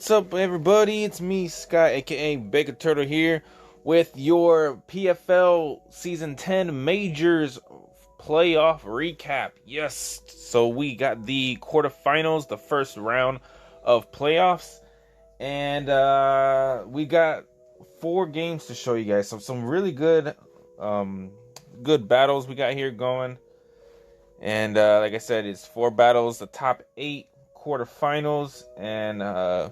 What's up, everybody? It's me, Sky, aka Baker Turtle, here with your PFL Season 10 Majors playoff recap. Yes, so we got the quarterfinals, the first round of playoffs, and we got 4 games to show you guys. So some really good, good battles we got here going. And like I said, it's 4 battles, the top 8 quarterfinals, and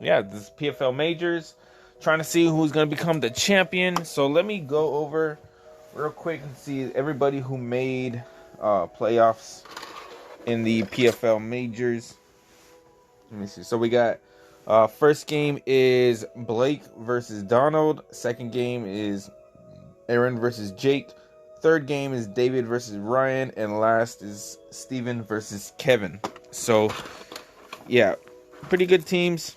yeah, this PFL Majors, trying to see who's going to become the champion. So let me go over real quick and see everybody who made playoffs in the PFL Majors. Let me see. So we got first game is Blake versus Donald. Second game is Aaron versus Jake. Third game is David versus Ryan, and last is Steven versus Kevin. So yeah, pretty good teams.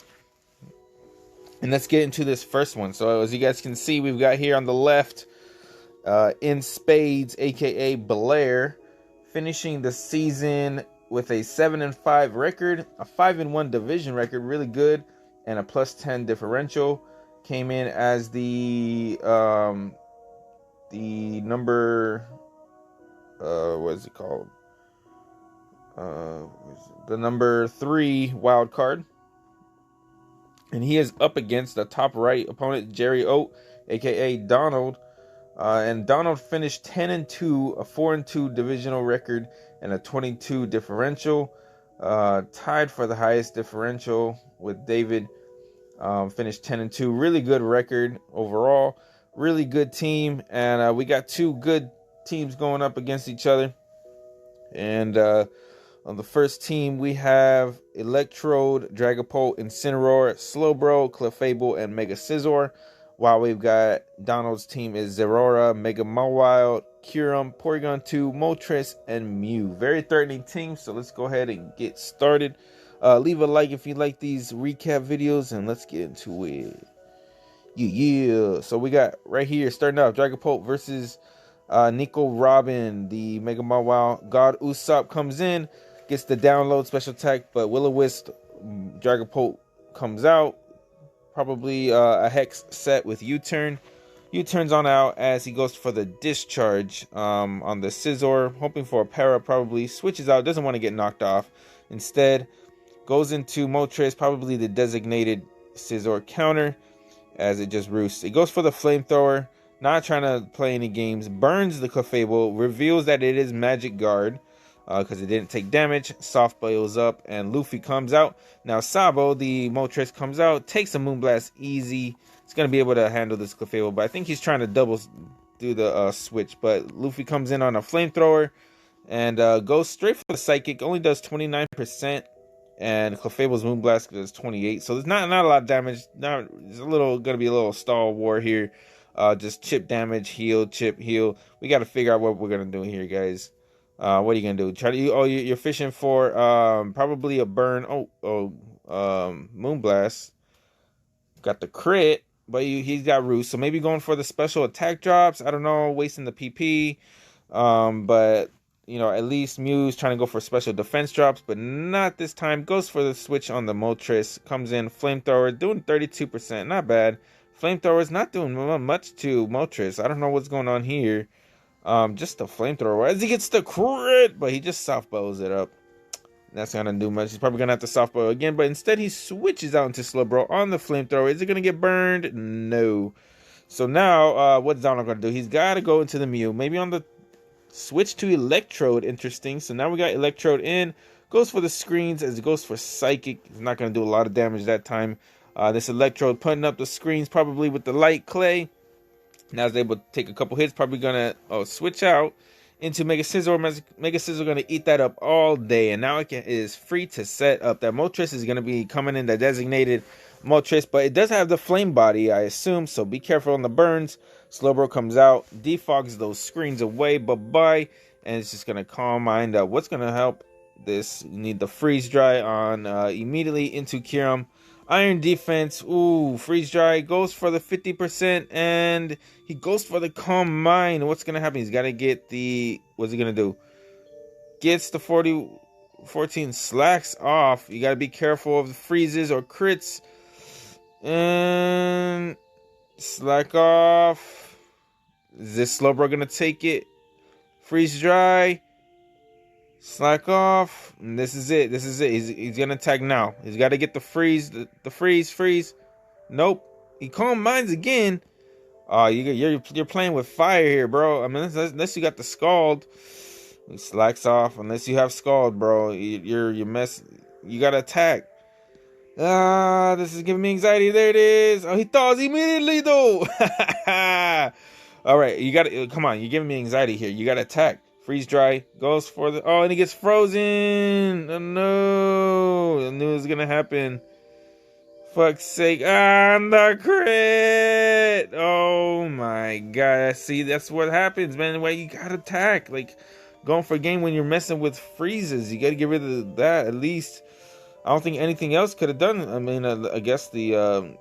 And let's get into this first one. So as you guys can see, we've got here on the left, in spades, aka BLAIR, finishing the season with a 7-5 record, a 5-1 division record, really good, and a +10 differential. Came in as the number, what is it called? The number 3 wild card. And he is up against the top right opponent, Jerry Oat, aka Donald. And Donald finished 10-2, a 4-2 divisional record, and a 22 differential. Tied for the highest differential with David. Finished 10-2. Really good record overall. Really good team. And we got 2 good teams going up against each other. And on the first team, we have Electrode, Dragapult, Incineroar, Slowbro, Clefable, and Mega Scizor. While we've got Donald's team is Zeraora, Mega Mawile, Kyurem, Porygon 2, Moltres, and Mew. Very threatening team, so let's go ahead and get started. Leave a like if you like these recap videos, and let's get into it. Yeah. So we got right here, starting off, Dragapult versus Nico Robin. The Mega Mawile God Usopp comes in, gets the download special attack, but Will-O-Wisp Dragapult comes out. Probably a Hex set with U-turn. U-turns on out as he goes for the discharge on the Scizor, hoping for a para, probably. Switches out, doesn't want to get knocked off. Instead, goes into Moltres, probably the designated Scizor counter, as it just roosts. It goes for the Flamethrower, not trying to play any games. Burns the Clefable, reveals that it is Magic Guard, because it didn't take damage. Soft boils up, and Luffy comes out. Now Sabo, the Moltres, comes out, takes a Moonblast easy. He's going to be able to handle this Clefable, but I think he's trying to double do the switch. But Luffy comes in on a Flamethrower, and goes straight for the Psychic. Only does 29%, and Clefable's Moonblast does 28%. So there's not a lot of damage. It's going to be a little stall war here. Just chip damage, heal, chip, heal. We got to figure out what we're going to do here, guys. What are you gonna do? Try to you're fishing for probably a burn. Moonblast got the crit, but he's got Roost, so maybe going for the special attack drops. I don't know, wasting the PP. But you know, at least Mew's trying to go for special defense drops, but not this time. Goes for the switch on the Moltres. Comes in Flamethrower, doing 32%, not bad. Flamethrower's not doing much to Moltres. I don't know what's going on here. Just the Flamethrower as he gets the crit, but he just softballs it up. That's not gonna do much. He's probably gonna have to softball again, but instead he switches out into Slowbro on the Flamethrower. Is it gonna get burned? No. So now, what's Donald gonna do? He's gotta go into the Mew. Maybe on the switch to Electrode. Interesting. So now we got Electrode in. Goes for the screens as it goes for Psychic. He's not gonna do a lot of damage that time. This Electrode putting up the screens probably with the Light Clay. Now is able to take a couple hits. Probably gonna switch out into Mega Scizor. Mega Scizor gonna eat that up all day, and now it is free to set up. That Moltres is gonna be coming in, the designated Moltres, but it does have the Flame Body, I assume. So be careful on the burns. Slowbro comes out, defogs those screens away. Bye, and it's just gonna calm mind up. What's gonna help this? You need the Freeze Dry on immediately into Kyurem. Iron Defense, ooh, Freeze Dry, goes for the 50%, and he goes for the Calm Mind. What's going to happen? He's got to get the, what's he going to do? Gets the 40, 14 slacks off. You gotta be careful of the freezes or crits. And slack off. Is this Slowbro gonna take it? Freeze dry. Slack off. And this is it. This is it. He's gonna attack now. He's got to get the freeze. The freeze. Nope. He calm minds again. Oh, you're playing with fire here, bro. I mean, unless you got the scald, he slacks off. Unless you have scald, bro, you're mess. You gotta attack. This is giving me anxiety. There it is. Oh, he thaws immediately though. All right, you gotta come on. You're giving me anxiety here. You gotta attack. Freeze dry goes for the. Oh, and he gets frozen. Oh no! I knew it was gonna happen. Fuck's sake. The crit. Oh my god. See, that's what happens, man. Why you gotta attack. Like, going for a game when you're messing with freezes. You gotta get rid of that at least. I don't think anything else could have done. I mean, I guess the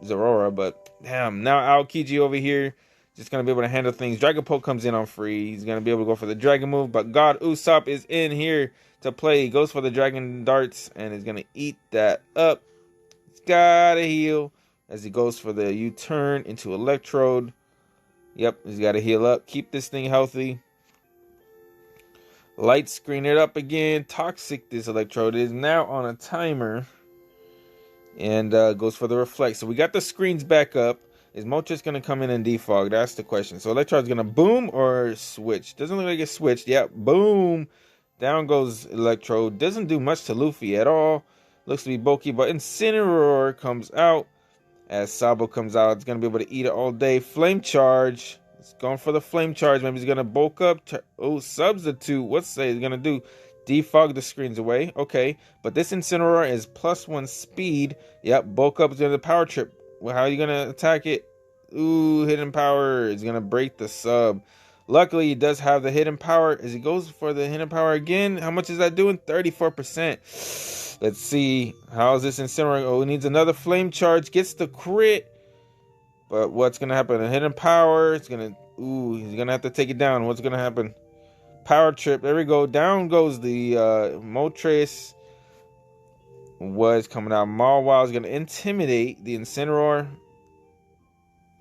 Zorora, but damn. Now Aokiji over here just gonna be able to handle things. Dragon Pulse comes in on free. He's gonna be able to go for the Dragon move, but God Usopp is in here to play. He goes for the Dragon Darts and is gonna eat that up. He's gotta heal as he goes for the U-turn into Electrode. Yep, he's gotta heal up. Keep this thing healthy. Light screen it up again. Toxic this Electrode is now on a timer. And goes for the Reflect. So we got the screens back up. Is Moltres going to come in and defog? That's the question. So Electrode's going to boom or switch? Doesn't look like it switched. Yep, boom. Down goes Electrode. Doesn't do much to Luffy at all. Looks to be bulky, but Incineroar comes out. As Sabo comes out, it's going to be able to eat it all day. Flame Charge. It's going for the Flame Charge. Maybe he's going to bulk up. Substitute. What's he's going to do? Defog the screens away. Okay. But this Incineroar is +1 speed. Yep. Bulk up is going to Power Trip. Well, how are you going to attack it? Ooh, Hidden Power. It's going to break the sub. Luckily, he does have the Hidden Power. As he goes for the Hidden Power again, how much is that doing? 34%. Let's see. How is this Incineroar? Oh, he needs another Flame Charge. Gets the crit. But what's going to happen? A Hidden Power. It's going to... Ooh, he's going to have to take it down. What's going to happen? Power Trip. There we go. Down goes the Moltres. Was coming out. Mawile is going to intimidate the Incineroar.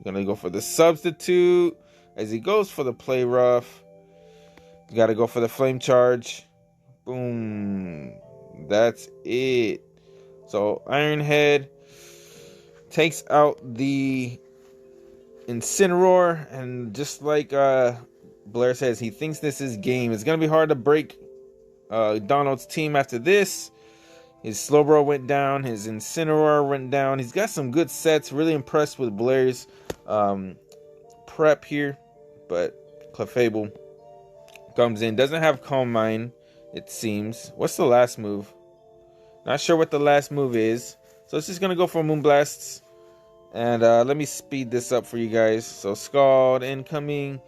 Going to go for the Substitute. As he goes for the Play Rough. You got to go for the Flame Charge. Boom. That's it. So Ironhead takes out the Incineroar, and just like Blair says, he thinks this is game. It's gonna be hard to break Donald's team after this. His Slowbro went down, his Incineroar went down. He's got some good sets. Really impressed with Blair's prep here, but Clefable comes in. Doesn't have Calm Mind, it seems. What's the last move? Not sure what the last move is. So it's just gonna go for Moonblasts. And let me speed this up for you guys. So Scald, incoming,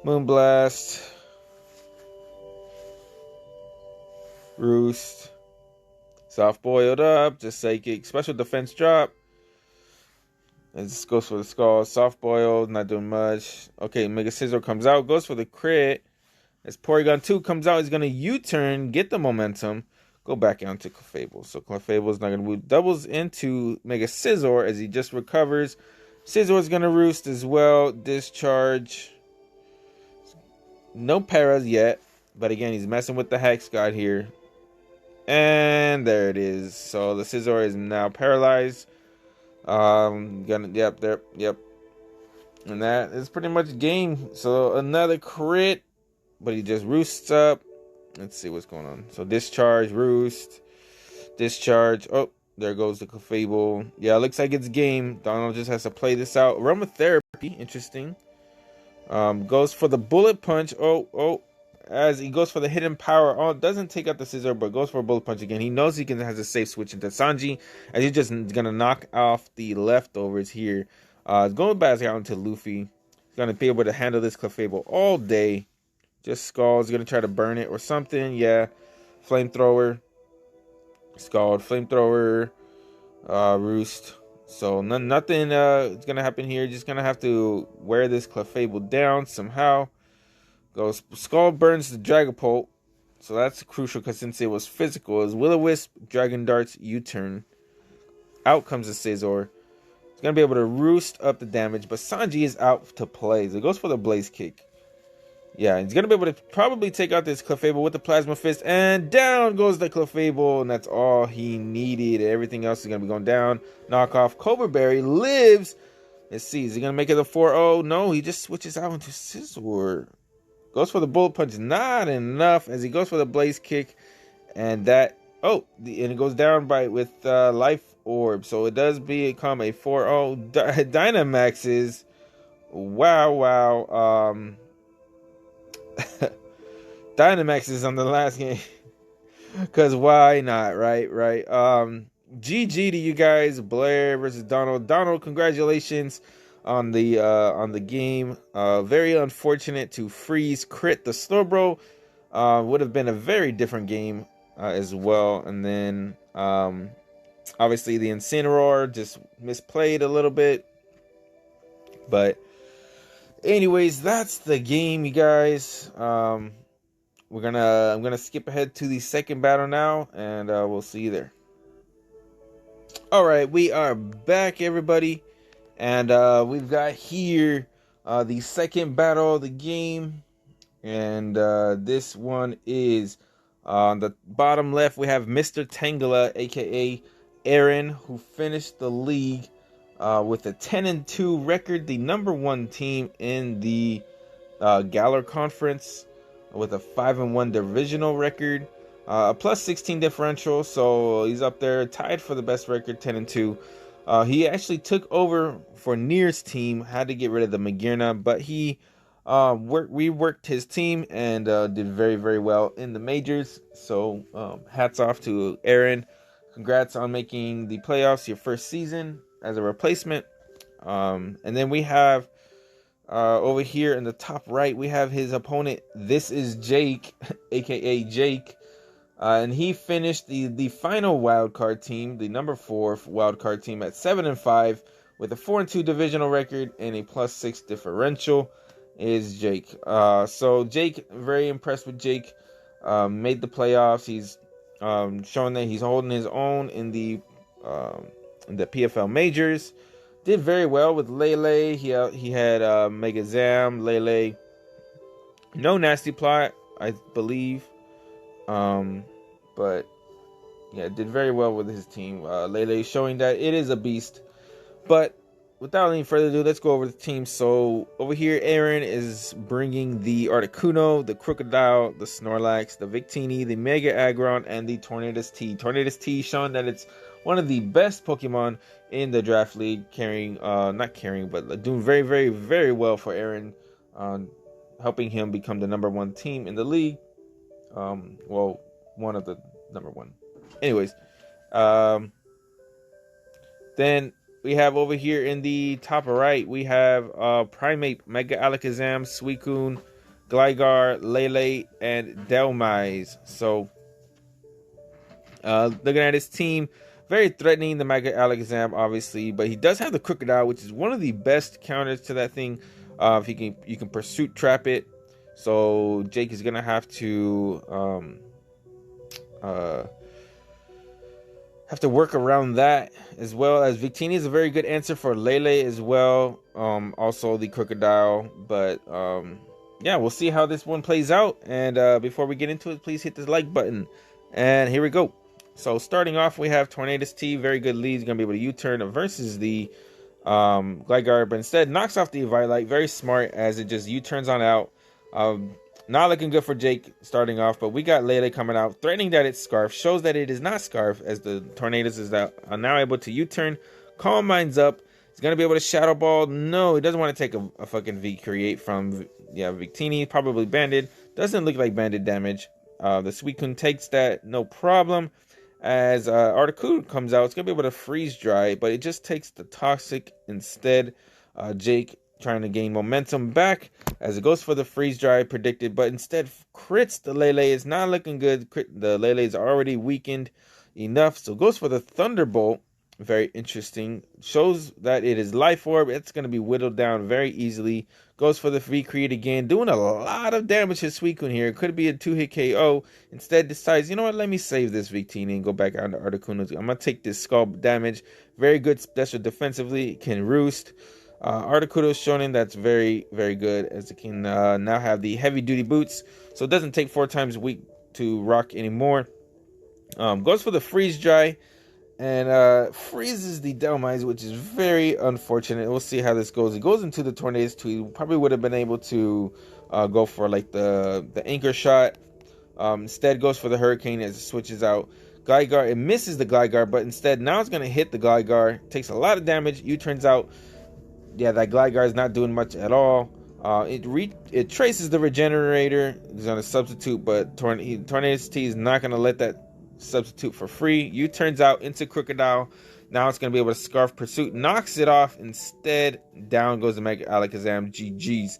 Moonblast, Roost, Soft Boiled Up, just Psychic, Special Defense Drop. And this goes for the Scald, Soft Boiled, not doing much. Okay, Mega Scizor comes out, goes for the crit. As Porygon 2 comes out, he's going to U-turn, get the momentum. Go back out to Clefable. So Clefable is not going to move. Doubles into Mega Scizor as he just recovers. Scizor is going to roost as well. Discharge. No paras yet. But again, he's messing with the Hex God here. And there it is. So the Scizor is now paralyzed. Yep. And that is pretty much game. So another crit. But he just roosts up. Let's see what's going on. So discharge, roost, discharge. Oh, there goes the Clefable. Yeah, it looks like it's game. Donald just has to play this out. Aromatherapy, interesting. Goes for the Bullet Punch. Oh, as he goes for the Hidden Power. Oh, doesn't take out the Scizor, but goes for a Bullet Punch again. He knows he has a safe switch into Sanji, as he's just gonna knock off the leftovers here. Going back out into Luffy. He's gonna be able to handle this Clefable all day. Just Scald's gonna try to burn it or something. Yeah. Flamethrower. Scald. Flamethrower. Roost. So nothing is gonna happen here. Just gonna have to wear this Clefable down somehow. Goes Scald burns the Dragapult. So that's crucial because since it was physical, is Will-O-Wisp, Dragon Darts, U-Turn. Out comes the Scizor. He's going to be able to roost up the damage, but Sanji is out to play. So it goes for the Blaze Kick. Yeah, he's going to be able to probably take out this Clefable with the Plasma Fist, and down goes the Clefable, and that's all he needed. Everything else is going to be going down. Knockoff. Cobra Berry lives. Let's see, is he going to make it a 4-0? No, he just switches out into Scizor. Goes for the Bullet Punch, not enough, as he goes for the Blaze Kick, and that, and it goes down with Life Orb, so it does become a 4-0. Dynamaxes, wow, Dynamaxes on the last game, because why not, right, GG to you guys. BLAIR versus Donald. Donald, congratulations on the game. Very unfortunate to freeze crit the Slowbro. Would have been a very different game as well. And then obviously the Incineroar just misplayed a little bit. But anyways, that's the game, you guys. I'm gonna skip ahead to the second battle now, and we'll see you there. All right, we are back, everybody, and we've got here the second battle of the game, and this one is on the bottom left. We have Mr. Tangela, aka Aaron, who finished the league with a 10-2 record, the #1 team in the Galar Conference, with a 5-1 divisional record. A plus 16 differential, so he's up there, tied for the best record, 10-2. He actually took over for Nier's team, had to get rid of the Magirna, but he reworked his team and did very, very well in the majors. So hats off to Aaron. Congrats on making the playoffs your first season as a replacement. And then we have over here in the top right, we have his opponent. This is Jake, aka Jake. And he finished the final wildcard team, the #4 wildcard team, at 7-5 with a 4-2 divisional record and a plus 6 differential. Is Jake. So Jake, very impressed with Jake. Made the playoffs. He's showing that he's holding his own in the PFL Majors. Did very well with Lele. He had Mega Zam, Lele. No nasty plot, I believe. But yeah, did very well with his team. Lele showing that it is a beast. But without any further ado, let's go over the team. So over here, Aaron is bringing the Articuno, the Crocodile, the Snorlax, the Victini, the Mega Aggron, and the Tornadus T. Tornadus T showing that it's one of the best Pokemon in the draft league, but doing very, very, very well for Aaron, helping him become the #1 team in the league. Well, one of the #1. Anyways, then we have over here in the top right, we have Primate, Mega Alakazam, Suicune, Gligar, Lele, and Dhelmise. So, looking at his team, very threatening, the Mega Alakazam, obviously, but he does have the Crocodile, which is one of the best counters to that thing. If you can Pursuit Trap it. So Jake is gonna have to work around that, as well as Victini is a very good answer for Lele as well. Also the Crocodile, but yeah, we'll see how this one plays out. And before we get into it, please hit the like button. And here we go. So starting off, we have Tornadus T, very good lead. He's gonna be able to U-turn versus the Gligar, but instead knocks off the Eviolite. Very smart, as it just U-turns on out. Not looking good for Jake starting off, but we got Lele coming out, threatening that it's Scarf. Shows that it is not Scarf, as the Tornadus is now able to U-turn. Calm Mind's up. He's going to be able to Shadow Ball. No, he doesn't want to take a fucking V-Create from Victini. Probably Banded. Doesn't look like Banded damage. The Suicune takes that, no problem. As Articuno comes out, it's going to be able to Freeze Dry, but it just takes the Toxic instead. Jake trying to gain momentum back as it goes for the Freeze Dry predicted, but instead crits the Lele. Is not looking good. The Lele is already weakened enough, so goes for the Thunderbolt. Very interesting. Shows that it is Life Orb. It's going to be whittled down very easily. Goes for the Recreate again. Doing a lot of damage to Suicune here. Could be a 2-hit KO. Instead decides, you know what, let me save this Victini and go back out to Articuno. I'm going to take this skull damage. Very good special defensively. Can roost. Articuno is shown that's very, very good, as it can now have the heavy duty boots. So it doesn't take 4 times a week to rock anymore. Goes for the Freeze Dry. And freezes the Dhelmise, which is very unfortunate. We'll see how this goes. It goes into the Tornadus too. Probably would have been able to go for like the anchor shot. Instead goes for the Hurricane as it switches out. Gligar, it misses the Gligar, but instead now it's going to hit the Gligar. Takes a lot of damage. Turns out, yeah, that Gligar is not doing much at all. It traces the Regenerator. It's going to substitute, but Tornadus T is not going to let that substitute for free. Turns out into Crocodile. Now it's going to be able to Scarf Pursuit. Knocks it off. Instead, down goes the Mega Alakazam. GG's.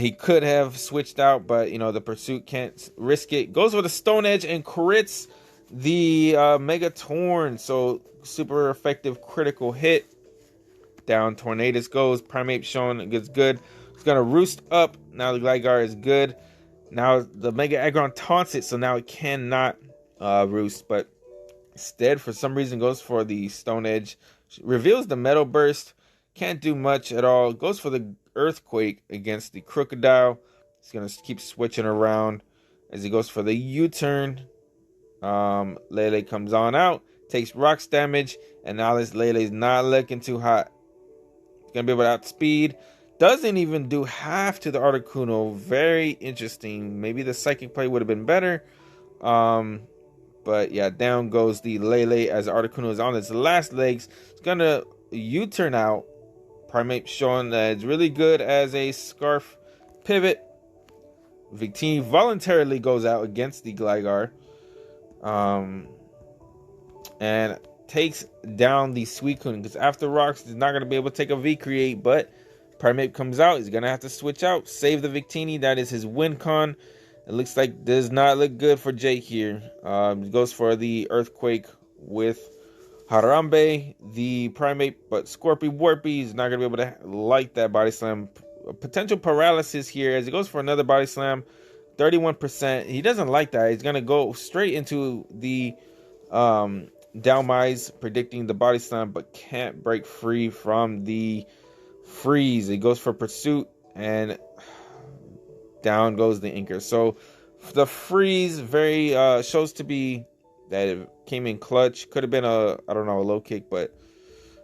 He could have switched out, but, the Pursuit can't risk it. Goes with a Stone Edge and crits the Mega Torn. So, super effective critical hit. Down Tornadus goes. Primeape shown gets good. It's going to roost up. Now the Gligar is good. Now the Mega Aggron taunts it, so now it cannot roost, but instead for some reason goes for the Stone Edge, reveals the Metal Burst, can't do much at all, goes for the Earthquake against the Crocodile. He's gonna keep switching around as he goes for the U-turn. Lele comes on out, takes rocks damage, and now this Lele's not looking too hot. He's gonna be able to outspeed. Doesn't even do half to the Articuno. Very interesting. Maybe the Psychic play would have been better. But yeah, down goes the Lele as Articuno is on its last legs. It's gonna U-turn out. Primeape showing that it's really good as a Scarf pivot. Victini voluntarily goes out against the Gligar. And takes down the Suicune, because after rocks, he's not gonna be able to take a V-Create, but Primeape comes out. He's gonna have to switch out, save the Victini. That is his win con. It looks like does not look good for Jake here. He goes for the Earthquake with Harambe, the Primeape, but Scorpy Warpy is not going to be able to light that Body Slam. Potential paralysis here as he goes for another Body Slam. 31%. He doesn't like that. He's going to go straight into the Dhelmise, predicting the Body Slam, but can't break free from the freeze. He goes for Pursuit, and down goes the Inker. So the freeze very shows to be that it came in clutch. Could have been a low kick, but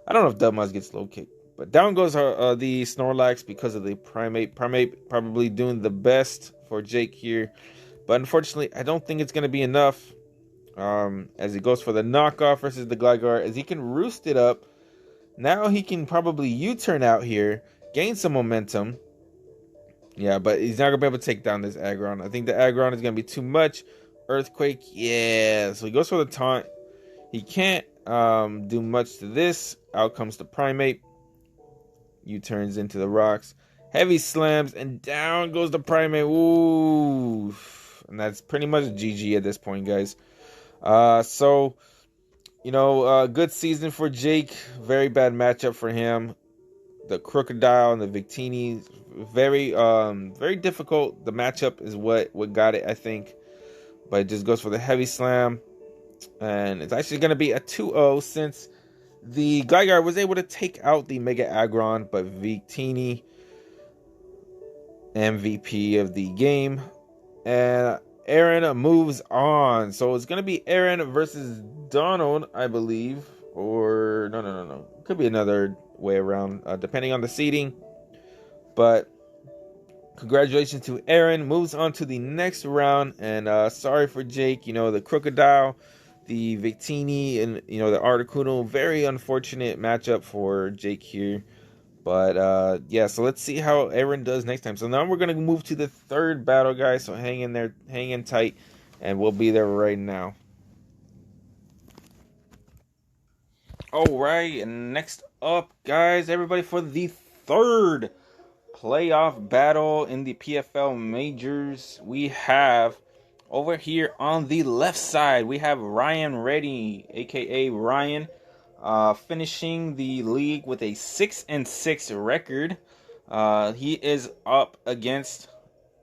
I don't know if Dhelmise gets low kick. But down goes the Snorlax because of the Primeape. Primeape probably doing the best for Jake here, but unfortunately I don't think it's going to be enough. As he goes for the knockoff versus the Gligar, as he can roost it up. Now he can probably U-turn out here, gain some momentum. Yeah, but he's not going to be able to take down this Aggron. I think the Aggron is going to be too much. Earthquake, yeah. So he goes for the taunt. He can't do much to this. Out comes the Primeape. U-turns into the rocks. Heavy slams, and down goes the Primeape. Ooh. And that's pretty much GG at this point, guys. So, good season for Jake. Very bad matchup for him. The Crocodile and the Victini, very very difficult. The matchup is what got it, I think. But it just goes for the Heavy Slam. And it's actually going to be a 2-0 since the Gligar was able to take out the Mega Aggron, but Victini, MVP of the game. And Aaron moves on. So it's going to be Aaron versus Donald, I believe. Or, no. It could be another way around, depending on the seeding. But congratulations to Aaron. Moves on to the next round. And sorry for Jake. The Crocodile, the Victini, and, the Articuno. Very unfortunate matchup for Jake here. But, yeah, so let's see how Aaron does next time. So now we're going to move to the third battle, guys. So hang in there, hang in tight, and we'll be there right now. All right, and next up, guys, everybody, for the third playoff battle in the PFL Majors, we have over here on the left side, we have Ryan Reddy, a.k.a. Ryan. finishing the league with a 6-6 record. He is up against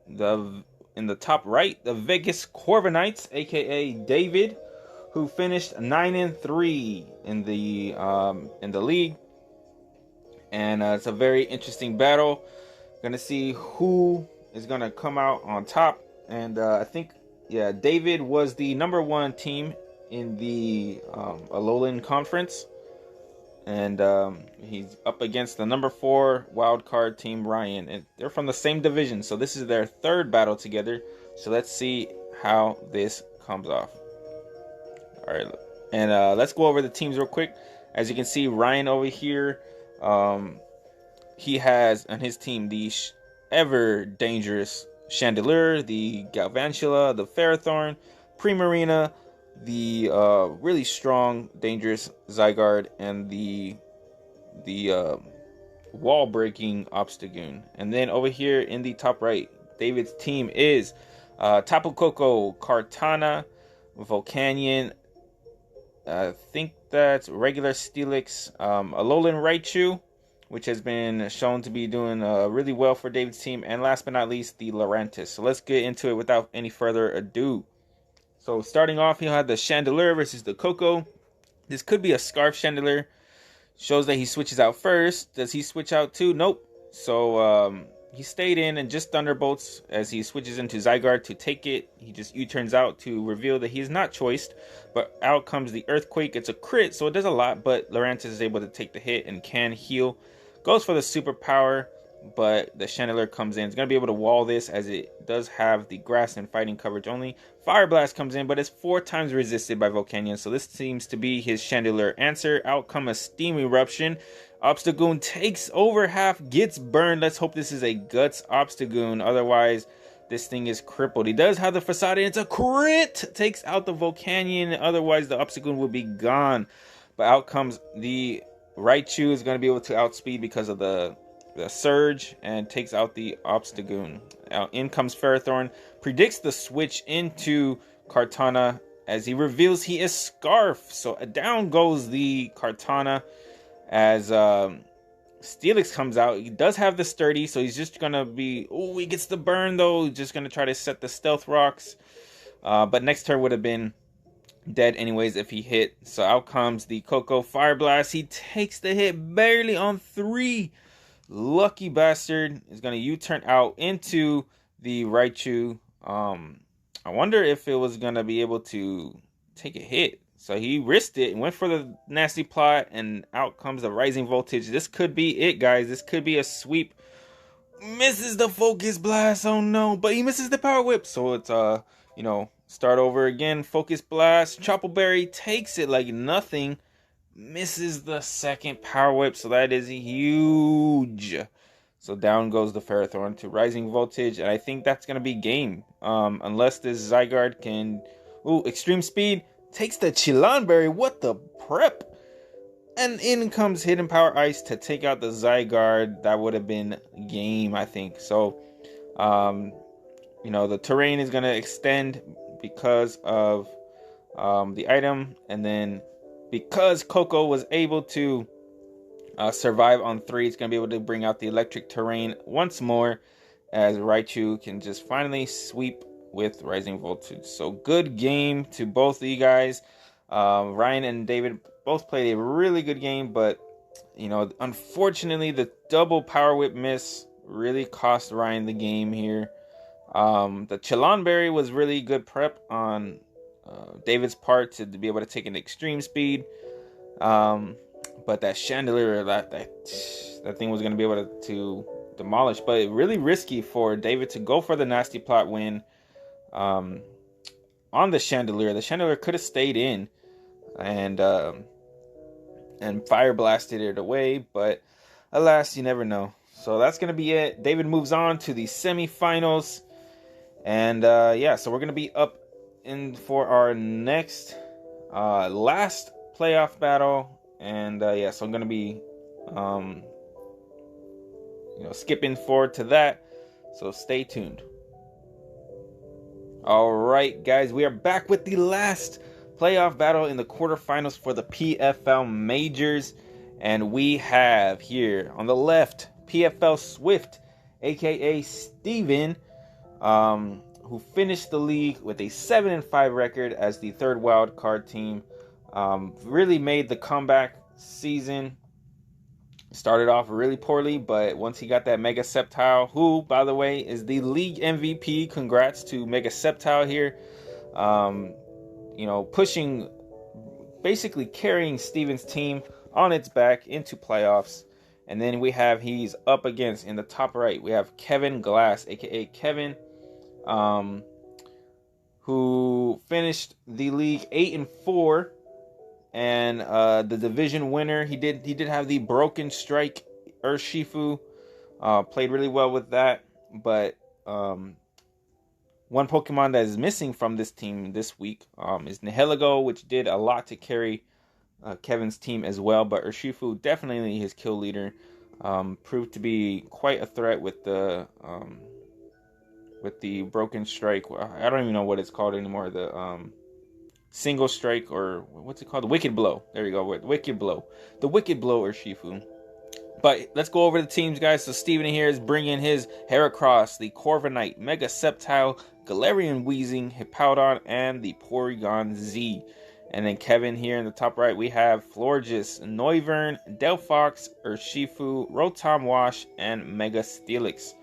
in the top right, the Vegas Corviknights, aka David, who finished 9-3 in the league. And it's a very interesting battle. Gonna see who is gonna come out on top. And I think, yeah, David was the #1 team in the Alolan Conference, and he's up against the #4 wildcard team, Ryan, and they're from the same division. So this is their third battle together. So let's see how this comes off. All right, and let's go over the teams real quick. As you can see, Ryan over here, he has on his team the ever dangerous Chandelure, the Galvantula, the Ferrothorn, Primarina, the really strong, dangerous Zygarde, and the wall-breaking Obstagoon. And then over here in the top right, David's team is Tapu Koko, Kartana, Volcanion, I think that's regular Steelix, Alolan Raichu, which has been shown to be doing really well for David's team, and last but not least, the Lurantis. So let's get into it without any further ado. So starting off, he'll have the Chandelure versus the Koko. This could be a Scarf Chandelure. Shows that he switches out first. Does he switch out too? Nope. So he stayed in and just Thunderbolts as he switches into Zygarde to take it. He just U-turns out to reveal that he is not choiced. But out comes the Earthquake. It's a crit, so it does a lot. But Lurantis is able to take the hit and can heal. Goes for the superpower, but the Chandelure comes in. It's going to be able to wall this as it does have the grass and fighting coverage only. Fire Blast comes in, but it's 4 times resisted by Volcanion, so this seems to be his Chandelure answer. Out come a Steam Eruption. Obstagoon takes over half, gets burned. Let's hope this is a Guts Obstagoon, otherwise this thing is crippled. He does have the Facade, and it's a crit! Takes out the Volcanion, otherwise the Obstagoon will be gone. But out comes the Raichu, is going to be able to outspeed because of the Surge, and takes out the Obstagoon. In comes Ferrothorn, predicts the switch into Kartana as he reveals he is Scarf. So down goes the Kartana as Steelix comes out. He does have the Sturdy, so he's just going to be... Oh, he gets the burn, though. He's just going to try to set the Stealth Rocks. But next turn would have been dead anyways if he hit. So out comes the Koko Fire Blast. He takes the hit barely on 3. Lucky bastard is going to U-turn out into the Raichu. I wonder if it was going to be able to take a hit. So he risked it and went for the Nasty Plot, and out comes the Rising Voltage. This could be it, guys. This could be a sweep. Misses the Focus Blast. Oh no, but he misses the Power Whip. So it's start over again. Focus Blast. Chople Berry takes it like nothing. Misses the second Power Whip. So that is huge. So down goes the Ferrothorn to Rising Voltage. And I think that's going to be game. Unless this Zygarde can... Ooh, Extreme Speed. Takes the Chilanberry. What the prep? And in comes Hidden Power Ice to take out the Zygarde. That would have been game, I think. So, the terrain is going to extend because of the item. And then because Koko was able to survive on 3, it's going to be able to bring out the electric terrain once more, as Raichu can just finally sweep with Rising Voltage. So good game to both of you guys. Ryan and David both played a really good game, but unfortunately the double Power Whip miss really cost Ryan the game here. The Chilanberry was really good prep on David's part to be able to take an Extreme Speed. But that Chandelure, that thing was going to be able to demolish. But really risky for David to go for the Nasty Plot win on the Chandelure. The Chandelure could have stayed in and Fire Blasted it away. But alas, you never know. So that's going to be it. David moves on to the semifinals. And so we're going to be up in for our next last playoff battle. And so I'm going to be skipping forward to that. So stay tuned. All right, guys, we are back with the last playoff battle in the quarterfinals for the PFL Majors. And we have here on the left, PFL Swift, aka Steven, who finished the league with a 7-5 record as the third wild card team. Really made the comeback season. Started off really poorly, but once he got that Mega Septile, who, by the way, is the league MVP. Congrats to Mega Septile here. Pushing, basically carrying Steven's team on its back into playoffs. And then he's up against, in the top right, we have Kevin Glass, aka Kevin, who finished the league 8-4. And the division winner, he did have the Broken Strike Urshifu. Played really well with that. But one Pokemon that is missing from this team this week is Nihilego, which did a lot to carry Kevin's team as well. But Urshifu, definitely his kill leader, proved to be quite a threat with the Broken Strike. I don't even know what it's called anymore. The Single Strike, or what's it called? The Wicked Blow. There you go. Wicked Blow. The Wicked Blow Urshifu. But let's go over the teams, guys. So Steven here is bringing his Heracross, the Corviknight, Mega Sceptile, Galarian Weezing, Hippowdon, and the Porygon Z. And then Kevin here in the top right, we have Florges, Noivern, Delphox, Urshifu, Rotom Wash, and Mega Steelix.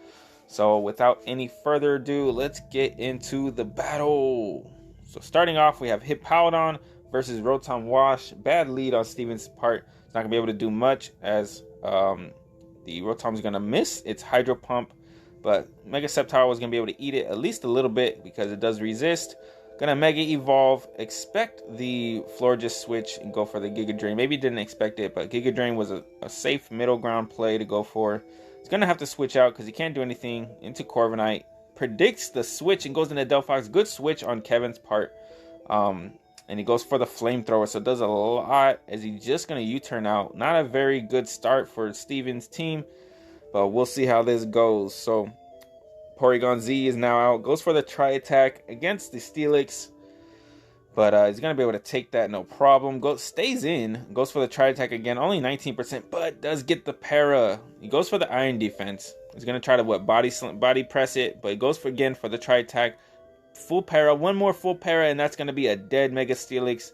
So without any further ado, let's get into the battle. So starting off, we have Hippowdon versus Rotom Wash. Bad lead on Steven's part. It's not going to be able to do much as the Rotom's going to miss its Hydro Pump. But Mega Sceptile was going to be able to eat it at least a little bit because it does resist. Going to Mega Evolve. Expect the Florges switch and go for the Giga Drain. Maybe didn't expect it, but Giga Drain was a safe middle ground play to go for. He's going to have to switch out because he can't do anything into Corviknight. Predicts the switch and goes into Delphox. Good switch on Kevin's part. And he goes for the Flamethrower. So it does a lot as he's just going to U-turn out. Not a very good start for Steven's team. But we'll see how this goes. So Porygon Z is now out. Goes for the Tri-Attack against the Steelix. But he's going to be able to take that no problem. Stays in. Goes for the Tri-Attack again. Only 19%. But does get the Para. He goes for the Iron Defense. He's going to try to body press it. But he goes for the Tri-Attack. Full Para. One more full Para. And that's going to be a dead Mega Steelix.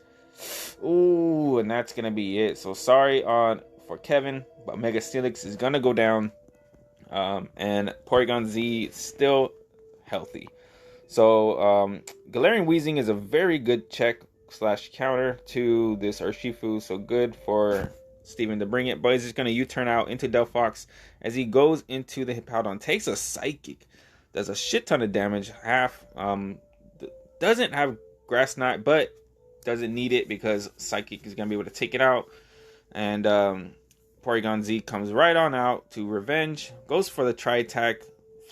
Ooh. And that's going to be it. So sorry for Kevin. But Mega Steelix is going to go down. And Porygon Z still healthy. So Galarian Weezing is a very good check/counter to this Urshifu. So good for Steven to bring it. But he's just going to U-turn out into Delphox as he goes into the Hippowdon. Takes a Psychic. Does a shit ton of damage. Half. Doesn't have Grass Knot, but doesn't need it because Psychic is going to be able to take it out. And Porygon Z comes right on out to Revenge. Goes for the Tri-Attack.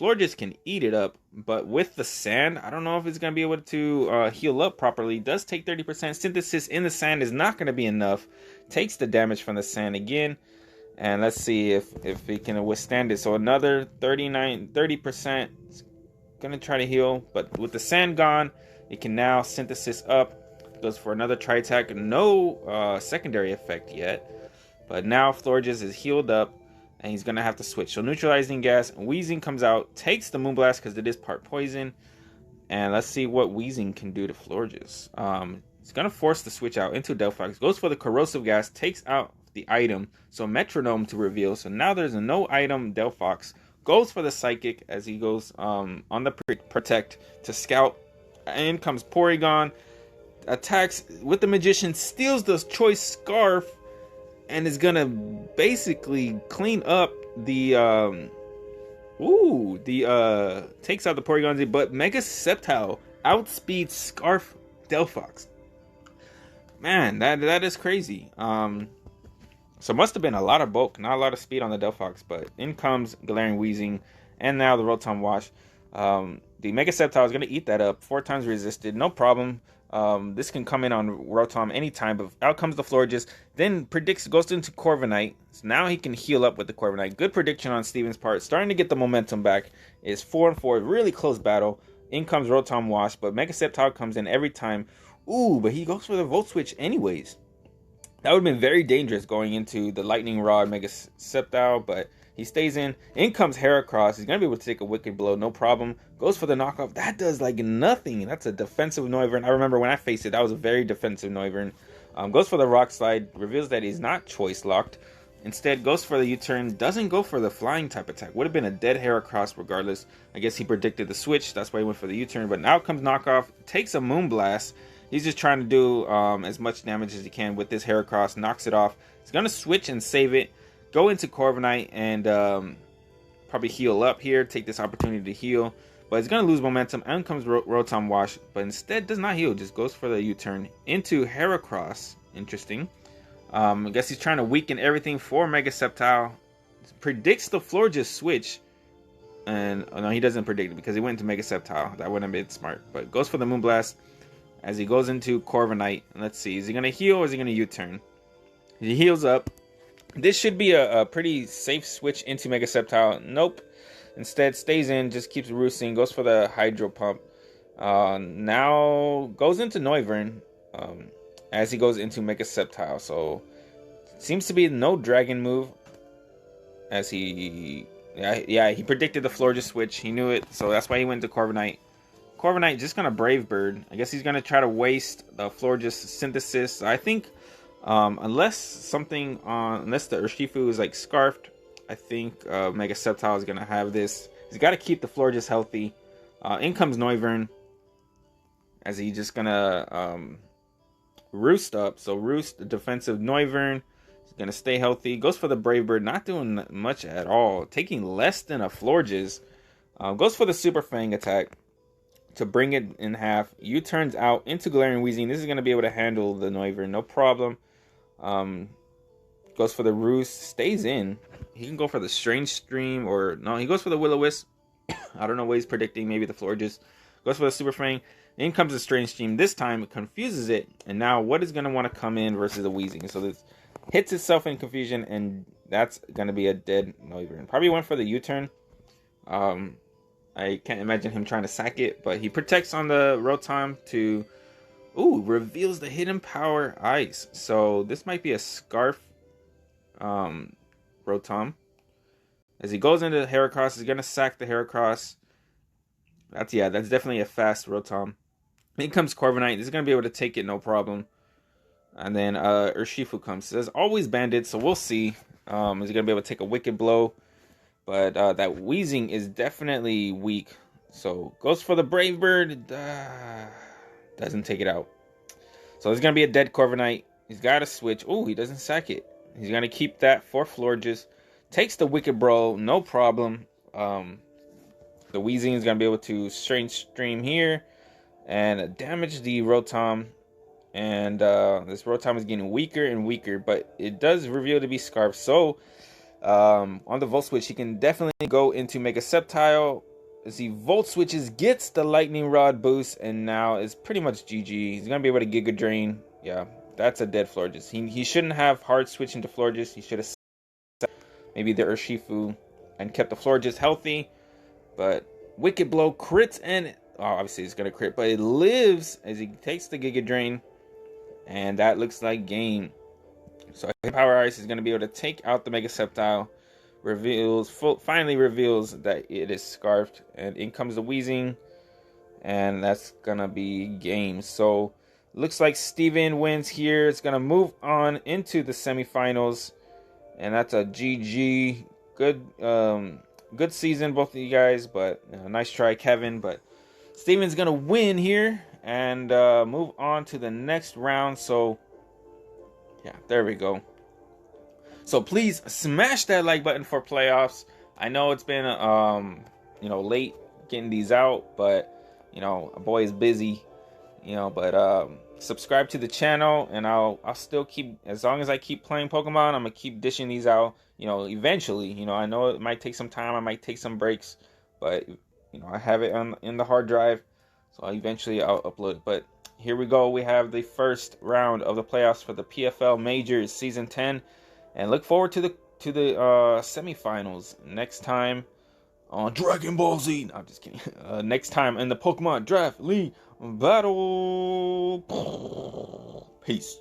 Florges can eat it up, but with the sand, I don't know if it's going to be able to heal up properly. It does take 30%. Synthesis in the sand is not going to be enough. Takes the damage from the sand again. And let's see if it can withstand it. So another 30%. It's going to try to heal, but with the sand gone, it can now synthesis up. Goes for another Tri-Attack. No secondary effect yet. But now Florges is healed up. And he's going to have to switch. So Neutralizing Gas. Weezing comes out. Takes the Moonblast because it is part poison. And let's see what Weezing can do to Florges. He's going to force the switch out into Delphox. Goes for the Corrosive Gas. Takes out the item. So Metronome to reveal. So now there's a no item Delphox. Goes for the Psychic as he goes on the Protect to scout. In comes Porygon. Attacks with the Magician. Steals the Choice Scarf. And is gonna basically clean up the takes out the Porygon Z, but Mega Sceptile outspeeds Scarf Delphox. Man, that is crazy. So must have been a lot of bulk, not a lot of speed on the Delphox, but in comes Galarian Weezing, and now the Rotom Wash. The Mega Sceptile is gonna eat that up. 4 times resisted, no problem. This can come in on Rotom anytime, but out comes the Florges. Then goes into Corviknight. So now he can heal up with the Corviknight. Good prediction on Steven's part. Starting to get the momentum back. It's 4-4. Really close battle. In comes Rotom Wash, but Mega Sceptile comes in every time. Ooh, but he goes for the Volt Switch anyways. That would have been very dangerous going into the Lightning Rod Mega Sceptile, but he stays in. In comes Heracross. He's going to be able to take a Wicked Blow, no problem. Goes for the knockoff. That does like nothing. That's a defensive Noivern. I remember when I faced it, that was a very defensive Noivern. Goes for the Rock Slide. Reveals that he's not Choice Locked. Instead, goes for the U-turn. Doesn't go for the Flying type attack. Would have been a dead Heracross regardless. I guess he predicted the switch. That's why he went for the U-turn. But now comes knockoff. Takes a Moonblast. He's just trying to do as much damage as he can with this Heracross. Knocks it off. He's going to switch and save it. Go into Corviknight and probably heal up here. Take this opportunity to heal. But he's going to lose momentum. And comes Rotom Wash. But instead does not heal. Just goes for the U-turn into Heracross. Interesting. I guess he's trying to weaken everything for Mega Sceptile. Predicts the Florges switch. And no, he doesn't predict it because he went into Mega Sceptile. That wouldn't have been smart. But goes for the Moonblast. As he goes into Corviknight, let's see, is he going to heal or is he going to U-turn? He heals up. This should be a pretty safe switch into Mega Sceptile. Nope. Instead, stays in, just keeps roosting, goes for the Hydro Pump. Now goes into Noivern as he goes into Mega Sceptile. So, seems to be no Dragon move. As he predicted the Florges switch. He knew it, so that's why he went to Corviknight. Corviknight just gonna Brave Bird. I guess he's gonna try to waste the Florges Synthesis. I think unless the Urshifu is like Scarfed, I think Mega Sceptile is gonna have this. He's got to keep the Florges healthy. In comes Noivern, as he's just gonna Roost up. So Roost, the defensive Noivern, is gonna stay healthy. Goes for the Brave Bird, not doing much at all, taking less than a Florges. Goes for the Super Fang attack to bring it in half. U-turns out into Galarian Weezing. This is going to be able to handle the Noivern, no problem. Goes for the Roost, stays in. He can go for the Strange Stream, or no, he goes for the Will-O-Wisp. I don't know what he's predicting, maybe the Florges. Goes for the Super Fang. In comes the Strange Stream. This time it confuses it, and now what is going to want to come in versus the Weezing? So this hits itself in confusion, and that's going to be a dead Noivern. Probably went for the U-turn. I can't imagine him trying to sack it, but he protects on the Rotom to... Ooh, reveals the Hidden Power Ice. So this might be a Scarf Rotom. As he goes into the Heracross, he's going to sack the Heracross. That's definitely a fast Rotom. In comes Corviknight. This is going to be able to take it, no problem. And then Urshifu comes. There's always Bandit, so we'll see. Is he going to be able to take a Wicked Blow? But that Weezing is definitely weak. So goes for the Brave Bird. Doesn't take it out. So there's going to be a dead Corviknight. He's got to switch. Oh, he doesn't sack it. He's going to keep that for Florges. Takes the Wicked Blow. No problem. The Weezing is going to be able to Strange Stream here. And damage the Rotom. And this Rotom is getting weaker and weaker. But it does reveal to be Scarf. So... on the Volt Switch, he can definitely go into Mega Sceptile. As he Volt Switches, gets the Lightning Rod boost, and now it's pretty much GG. He's going to be able to Giga Drain. Yeah, that's a dead Florges. He shouldn't have hard switch into Florges. He should have maybe the Urshifu and kept the Florges healthy. But Wicked Blow crits, and obviously it's going to crit, but it lives as he takes the Giga Drain. And that looks like game. So Power Ice is going to be able to take out the Mega Sceptile. Finally reveals that it is Scarfed. And in comes the Weezing. And that's going to be game. So looks like Steven wins here. It's going to move on into the semifinals. And that's a GG. Good season, both of you guys. But nice try, Kevin. But Steven's going to win here. And move on to the next round. So... yeah, there we go. So please smash that like button for playoffs. I know it's been late getting these out, but a boy is busy. But subscribe to the channel, and I'll still keep, as long as I keep playing Pokemon, I'm gonna keep dishing these out. Eventually. I know it might take some time. I might take some breaks, but I have it in the hard drive, so eventually I'll upload it. But here we go. We have the first round of the playoffs for the PFL Majors Season 10. And look forward to the semifinals next time. on Dragon Ball Z. No, I'm just kidding. Next time in the Pokemon Draft League Battle. Peace.